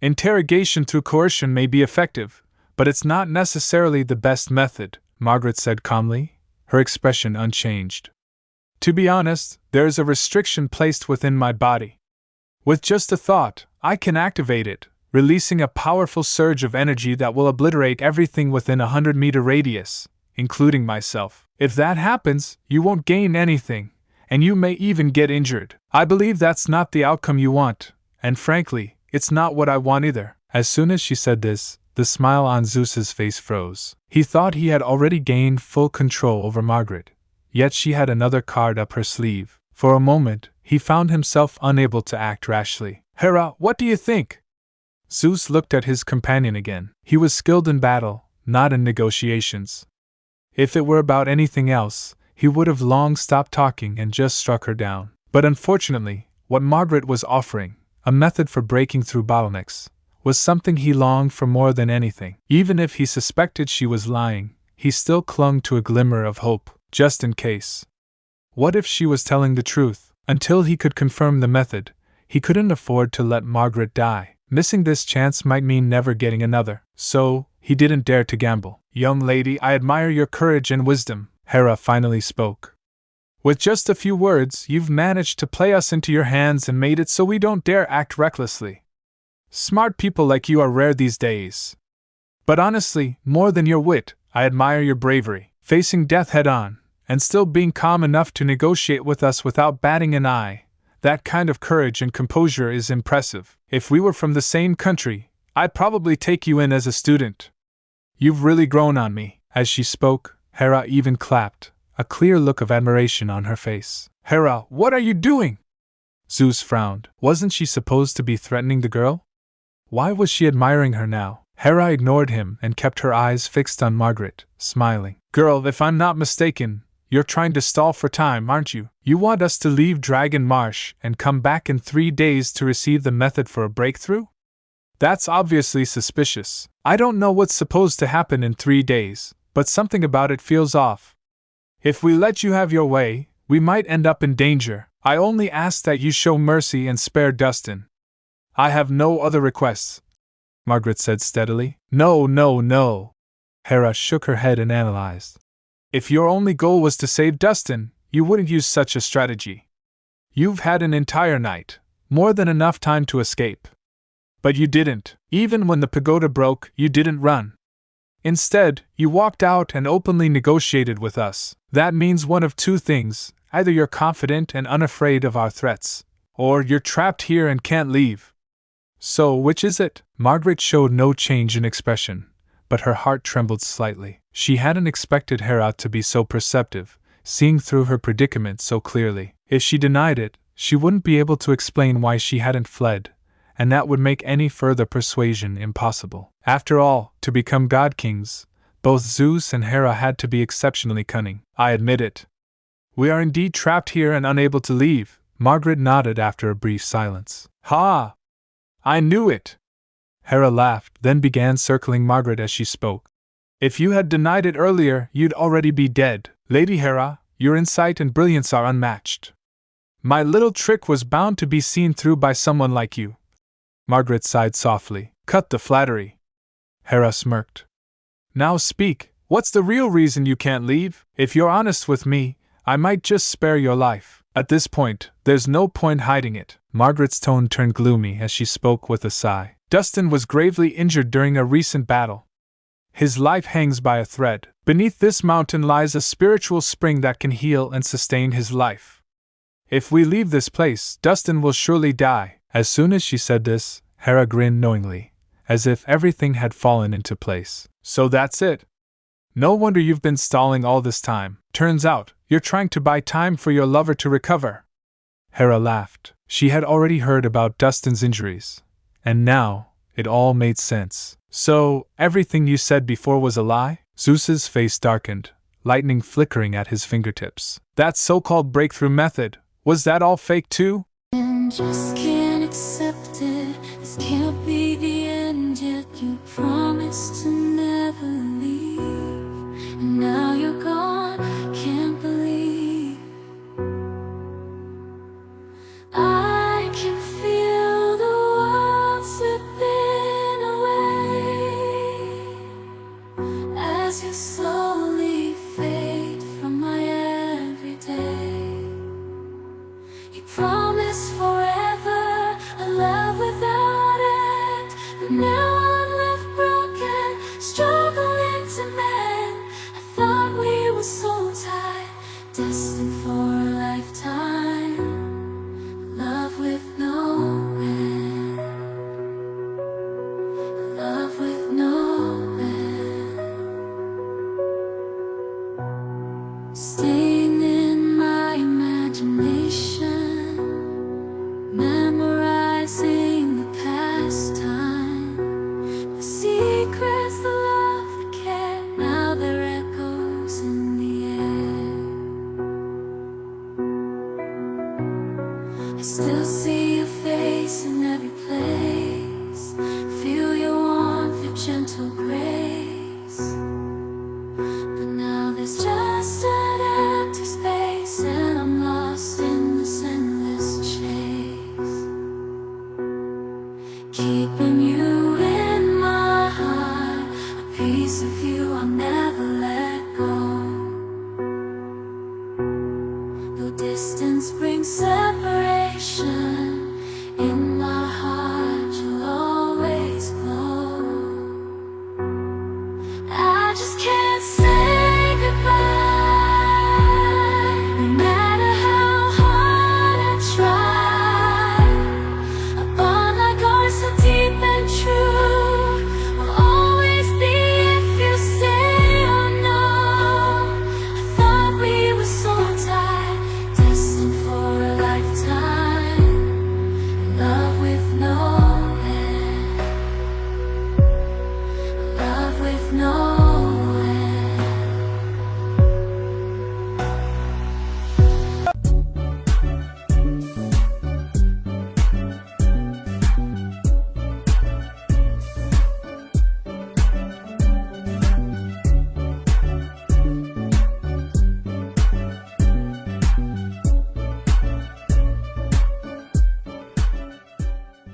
Interrogation through coercion may be effective, but it's not necessarily the best method, Margaret said calmly, her expression unchanged. To be honest, there is a restriction placed within my body. With just a thought, I can activate it, releasing a powerful surge of energy that will obliterate everything within a 100-meter radius, including myself. If that happens, you won't gain anything, and you may even get injured. I believe that's not the outcome you want, and frankly, it's not what I want either. As soon as she said this, the smile on Zeus's face froze. He thought he had already gained full control over Margaret, yet she had another card up her sleeve. For a moment, he found himself unable to act rashly. Hera, what do you think? Zeus looked at his companion again. He was skilled in battle, not in negotiations. If it were about anything else, he would have long stopped talking and just struck her down. But unfortunately, what Margaret was offering, a method for breaking through bottlenecks, was something he longed for more than anything. Even if he suspected she was lying, he still clung to a glimmer of hope, just in case. What if she was telling the truth? Until he could confirm the method, he couldn't afford to let Margaret die. Missing this chance might mean never getting another. So, he didn't dare to gamble. Young lady, I admire your courage and wisdom, Hera finally spoke. With just a few words, you've managed to play us into your hands and made it so we don't dare act recklessly. Smart people like you are rare these days. But honestly, more than your wit, I admire your bravery, facing death head-on, and still being calm enough to negotiate with us without batting an eye. That kind of courage and composure is impressive. If we were from the same country, I'd probably take you in as a student. You've really grown on me. As she spoke, Hera even clapped, a clear look of admiration on her face. Hera, what are you doing? Zeus frowned. Wasn't she supposed to be threatening the girl? Why was she admiring her now? Hera ignored him and kept her eyes fixed on Margaret, smiling. Girl, if I'm not mistaken, you're trying to stall for time, aren't you? You want us to leave Dragon Marsh and come back in 3 days to receive the method for a breakthrough? That's obviously suspicious. I don't know what's supposed to happen in 3 days, but something about it feels off. If we let you have your way, we might end up in danger. I only ask that you show mercy and spare Dustin. I have no other requests, Margaret said steadily. No. Hera shook her head and analyzed. If your only goal was to save Dustin, you wouldn't use such a strategy. You've had an entire night, more than enough time to escape. But you didn't. Even when the pagoda broke, you didn't run. Instead, you walked out and openly negotiated with us. That means one of two things: either you're confident and unafraid of our threats, or you're trapped here and can't leave. So, which is it? Margaret showed no change in expression, but her heart trembled slightly. She hadn't expected Hera to be so perceptive, seeing through her predicament so clearly. If she denied it, she wouldn't be able to explain why she hadn't fled, and that would make any further persuasion impossible. After all, to become god-kings, both Zeus and Hera had to be exceptionally cunning. I admit it. We are indeed trapped here and unable to leave, Margaret nodded after a brief silence. Ha! I knew it! Hera laughed, then began circling Margaret as she spoke. If you had denied it earlier, you'd already be dead. Lady Hera, your insight and brilliance are unmatched. My little trick was bound to be seen through by someone like you. Margaret sighed softly. Cut the flattery. Hera smirked. Now speak, what's the real reason you can't leave? If you're honest with me, I might just spare your life. At this point, there's no point hiding it. Margaret's tone turned gloomy as she spoke with a sigh. Dustin was gravely injured during a recent battle. His life hangs by a thread. Beneath this mountain lies a spiritual spring that can heal and sustain his life. If we leave this place, Dustin will surely die. As soon as she said this, Hera grinned knowingly, as if everything had fallen into place. So that's it. No wonder you've been stalling all this time. Turns out, you're trying to buy time for your lover to recover. Hera laughed. She had already heard about Dustin's injuries, and now, it all made sense. So, everything you said before was a lie? Zeus's face darkened, lightning flickering at his fingertips. That so-called breakthrough method, was that all fake too? And just can't accept it. This can't be the end yet. You promised to never leave, and now you're gone. Can't believe I can feel the world slipping But now I'm left broken, struggling to mend. I thought we were so tied, destined for a lifetime. Love with no end. Love with no end. Staying in my imagination, memorizing the past time, the secrets, the love, the care. Now they're echoes in the air. I still see your face in every place, feel your warmth, your gentle grace. But now there's just an empty space, and I'm lost in this endless chase. Keeping you in my heart, a piece of you